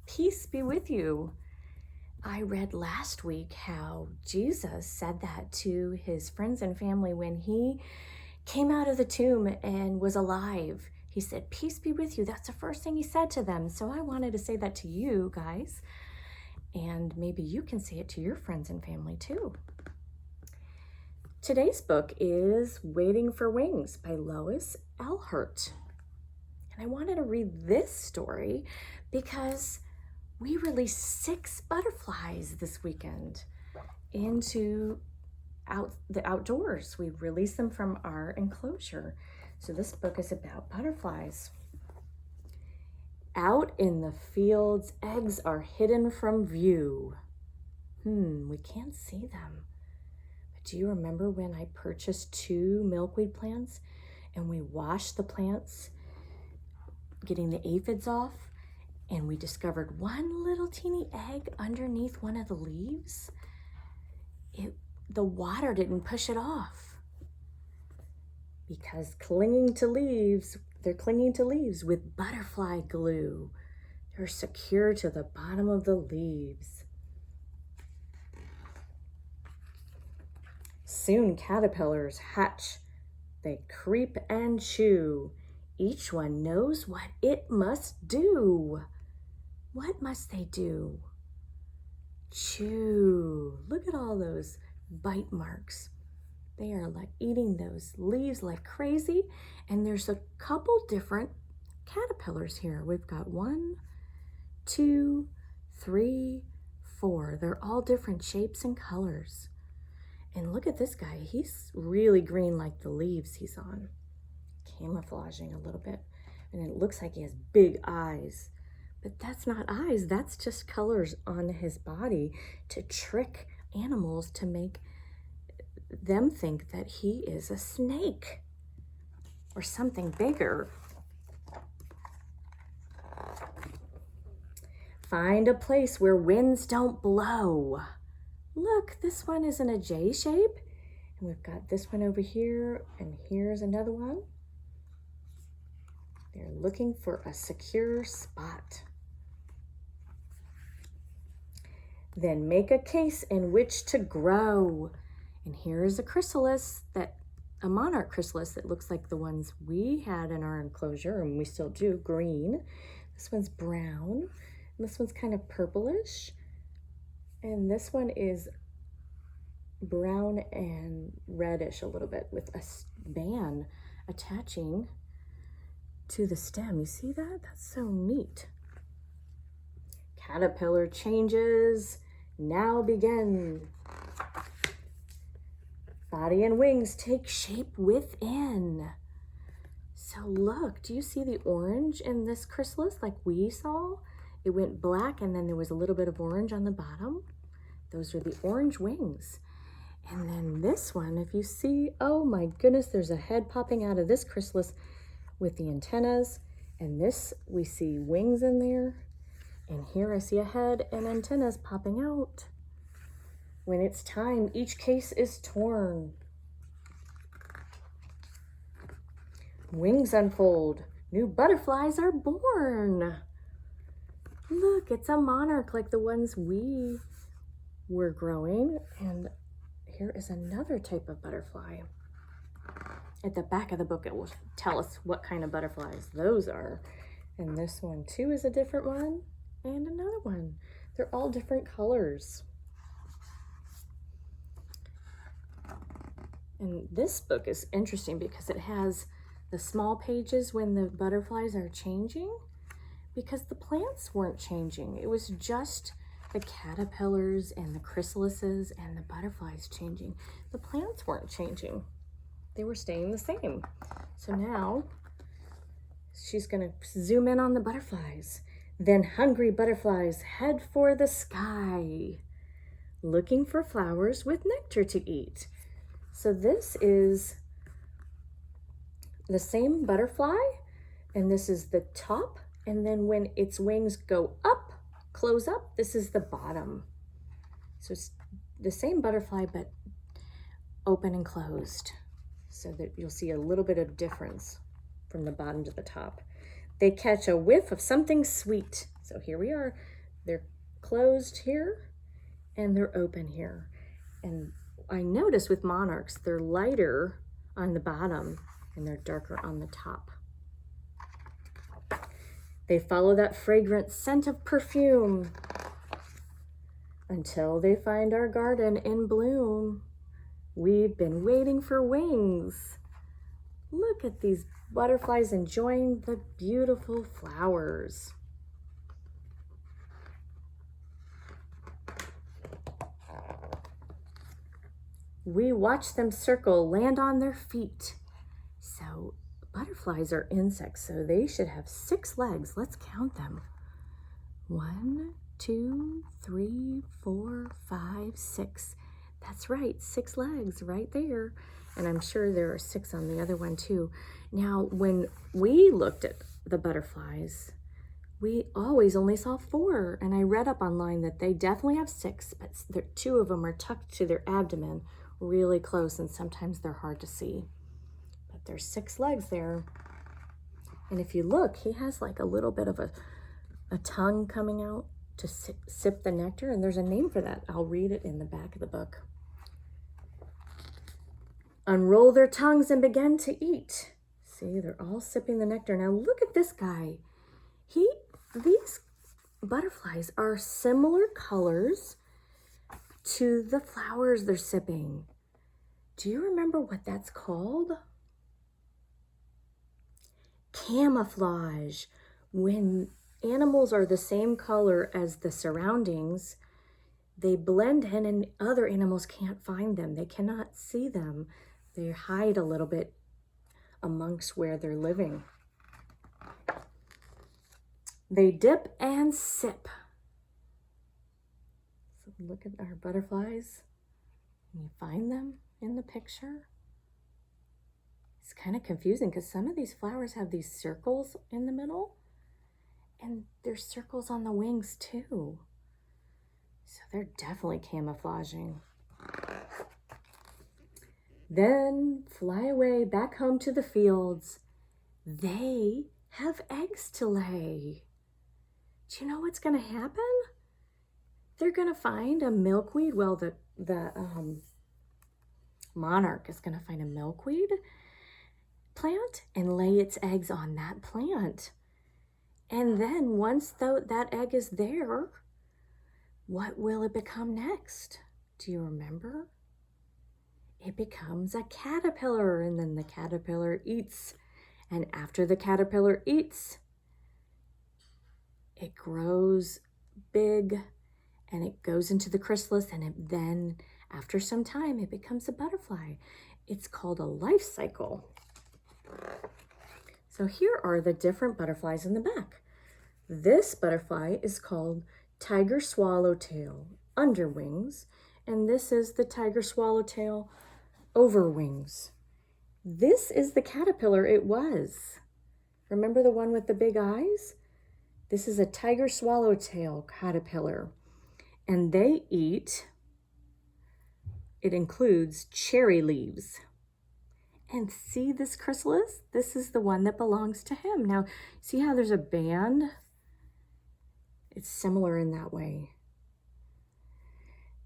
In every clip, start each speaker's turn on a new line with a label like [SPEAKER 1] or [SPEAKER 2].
[SPEAKER 1] Peace be with you. I read last week how Jesus said that to his friends and family when he came out of the tomb and was alive. He said, peace be with you. That's the first thing he said to them. So I wanted to say that to you guys, and maybe you can say it to your friends and family too. Today's book is Waiting for Wings by Lois Ehlert. And I wanted to read this story because we released 6 butterflies this weekend into the outdoors. We released them from our enclosure. So this book is about butterflies. Out in the fields, eggs are hidden from view. We can't see them. But do you remember when I purchased 2 milkweed plants and we washed the plants, getting the aphids off, and we discovered one little teeny egg underneath one of the leaves? The water didn't push it off because they're clinging to leaves with butterfly glue. They're secure to the bottom of the leaves. Soon caterpillars hatch. They creep and chew. Each one knows what it must do. What must they do? Chew. Look at all those bite marks. They are like eating those leaves like crazy. And there's a couple different caterpillars here. We've got 1, 2, 3, 4. They're all different shapes and colors. And look at this guy. He's really green like the leaves he's on. Camouflaging a little bit. And it looks like he has big eyes. But that's not eyes. That's just colors on his body to trick animals, to make them think that he is a snake or something bigger. Find a place where winds don't blow. Look, this one is in a J shape. And we've got this one over here, and here's another one. They're looking for a secure spot. Then make a case in which to grow. And here is a chrysalis, a monarch chrysalis that looks like the ones we had in our enclosure, and we still do, green. This one's brown, and this one's kind of purplish. And this one is brown and reddish a little bit with a band attaching to the stem. You see that? That's so neat. Caterpillar changes now begin. Body and wings take shape within. So look, do you see the orange in this chrysalis like we saw? It went black and then there was a little bit of orange on the bottom. Those are the orange wings. And then this one, if you see, oh my goodness, there's a head popping out of this chrysalis with the antennas. And this, we see wings in there. And here I see a head and antennas popping out. When it's time, each case is torn. Wings unfold. New butterflies are born. Look, it's a monarch like the ones we were growing. And here is another type of butterfly. At the back of the book, it will tell us what kind of butterflies those are. And this one too is a different one. And another one. They're all different colors. And this book is interesting because it has the small pages when the butterflies are changing, because the plants weren't changing. It was just the caterpillars and the chrysalises and the butterflies changing. The plants weren't changing. They were staying the same. So now she's going to zoom in on the butterflies. Then hungry butterflies head for the sky, looking for flowers with nectar to eat. So this is the same butterfly, and this is the top. And then when its wings go up, close up, this is the bottom. So it's the same butterfly, but open and closed, so that you'll see a little bit of difference from the bottom to the top. They catch a whiff of something sweet. So here we are. They're closed here and they're open here. And I notice with monarchs, they're lighter on the bottom and they're darker on the top. They follow that fragrant scent of perfume until they find our garden in bloom. We've been waiting for wings. Look at these butterflies enjoying the beautiful flowers. We watch them circle, land on their feet. So butterflies are insects, so they should have 6 legs. Let's count them. 1, 2, 3, 4, 5, 6. That's right, 6 legs right there. And I'm sure there are 6 on the other one too. Now, when we looked at the butterflies, we always only saw 4. And I read up online that they definitely have 6, but 2 of them are tucked to their abdomen really close, and sometimes they're hard to see. But there's 6 legs there. And if you look, he has like a little bit of a tongue coming out to sip the nectar, and there's a name for that. I'll read it in the back of the book. Unroll their tongues and begin to eat. See, they're all sipping the nectar. Now look at this guy. These butterflies are similar colors to the flowers they're sipping. Do you remember what that's called? Camouflage. When animals are the same color as the surroundings, they blend in and other animals can't find them. They cannot see them. They hide a little bit amongst where they're living. They dip and sip. So look at our butterflies. Can you find them in the picture? It's kind of confusing because some of these flowers have these circles in the middle, and there's circles on the wings too. So they're definitely camouflaging. Then fly away back home to the fields. They have eggs to lay. Do you know what's going to happen? They're going to find a milkweed. Well, the monarch is going to find a milkweed plant and lay its eggs on that plant. And then once that egg is there, what will it become next? Do you remember? It becomes a caterpillar, and then the caterpillar eats. And after the caterpillar eats, it grows big and it goes into the chrysalis, and then after some time it becomes a butterfly. It's called a life cycle. So here are the different butterflies in the back. This butterfly is called tiger swallowtail underwings, and this is the tiger swallowtail overwings. This is the caterpillar it was. Remember the one with the big eyes? This is a tiger swallowtail caterpillar, and they eat, it includes cherry leaves. And see this chrysalis? This is the one that belongs to him. Now, see how there's a band? It's similar in that way.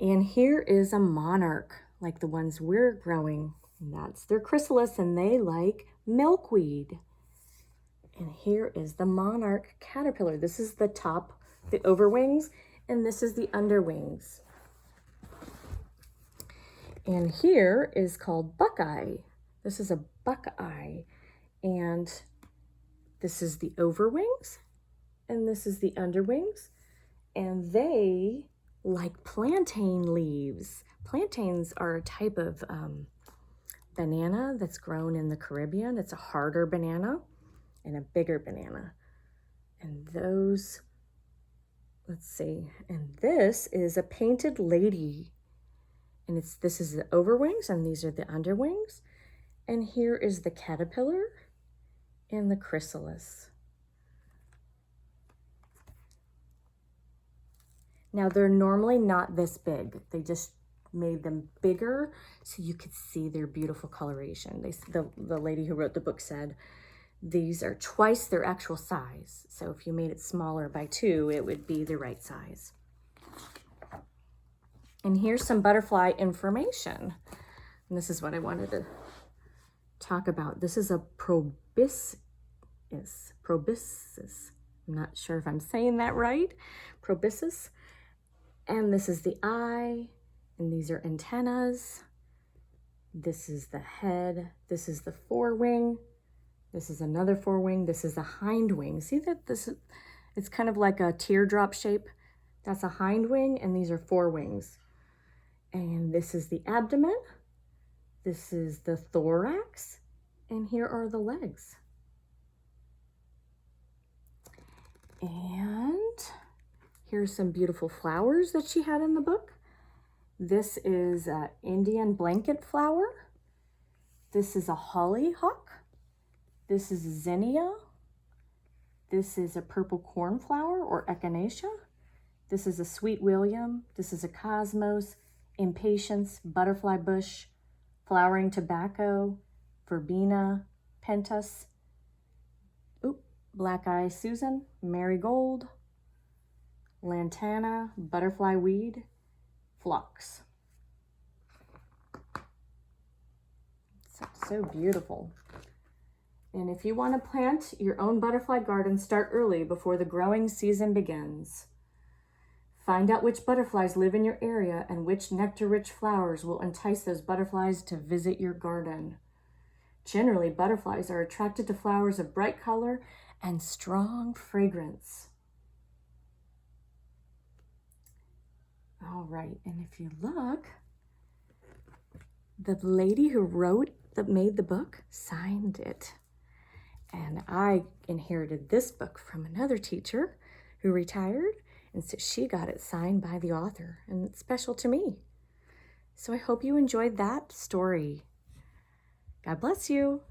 [SPEAKER 1] And here is a monarch, like the ones we're growing. And that's their chrysalis, and they like milkweed. And here is the monarch caterpillar. This is the top, the overwings, and this is the underwings. And here is called buckeye. This is a buckeye, and this is the overwings, and this is the underwings, and they like plantain leaves. Plantains are a type of banana that's grown in the Caribbean. It's a harder banana and a bigger banana. And those, let's see, and this is a painted lady. And this is the overwings, and these are the underwings. And here is the caterpillar and the chrysalis. Now they're normally not this big. They just made them bigger so you could see their beautiful coloration. The lady who wrote the book said These are twice their actual size. So if you made it smaller by 2, it would be the right size. And here's some butterfly information. And this is what I wanted to talk about. This is a proboscis. Proboscis. I'm not sure if I'm saying that right. Proboscis. And this is the eye. And these are antennas. This is the head. This is the forewing. This is another forewing. This is the hind wing. See that it's kind of like a teardrop shape. That's a hind wing, and these are forewings. And this is the abdomen. This is the thorax. And here are the legs. And here's some beautiful flowers that she had in the book. This is an Indian blanket flower. This is a hollyhock. This is a zinnia. This is a purple cornflower or echinacea. This is a sweet William. This is a cosmos, impatience, butterfly bush, flowering tobacco, verbena, pentas, black eye Susan, marigold, lantana, butterfly weed, phlox. So beautiful. And if you want to plant your own butterfly garden, start early before the growing season begins. Find out which butterflies live in your area and which nectar-rich flowers will entice those butterflies to visit your garden. Generally, butterflies are attracted to flowers of bright color and strong fragrance. All right, and if you look, the lady who made the book signed it. And I inherited this book from another teacher who retired, and so she got it signed by the author, and it's special to me. So I hope you enjoyed that story. God bless you.